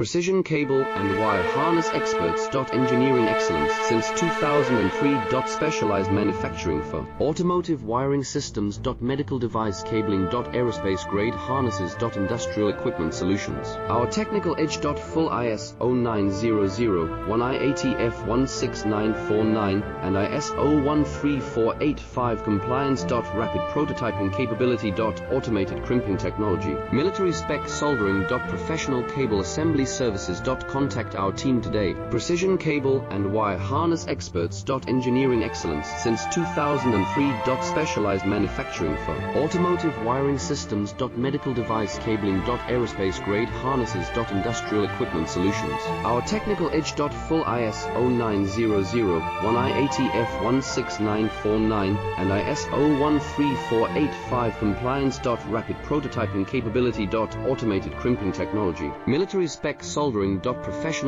Precision cable and wire harness experts. Engineering excellence since 2003. Specialized manufacturing for automotive wiring systems. Medical device cabling. Aerospace grade harnesses. Industrial equipment solutions. Our technical edge. Full ISO 9001 IATF 16949 and ISO 13485 compliance. Rapid prototyping capability. Automated crimping technology. Military spec soldering. Professional cable assembly services. Contact our team today. Precision cable and wire harness experts. Engineering excellence since 2003. Specialized manufacturing for automotive wiring systems. Medical device cabling. Aerospace grade harnesses. Industrial equipment solutions. Our technical edge. Full ISO 9001 IATF 16949 and ISO 13485 compliance. Rapid prototyping capability. Automated crimping technology. Military spec soldering. Professional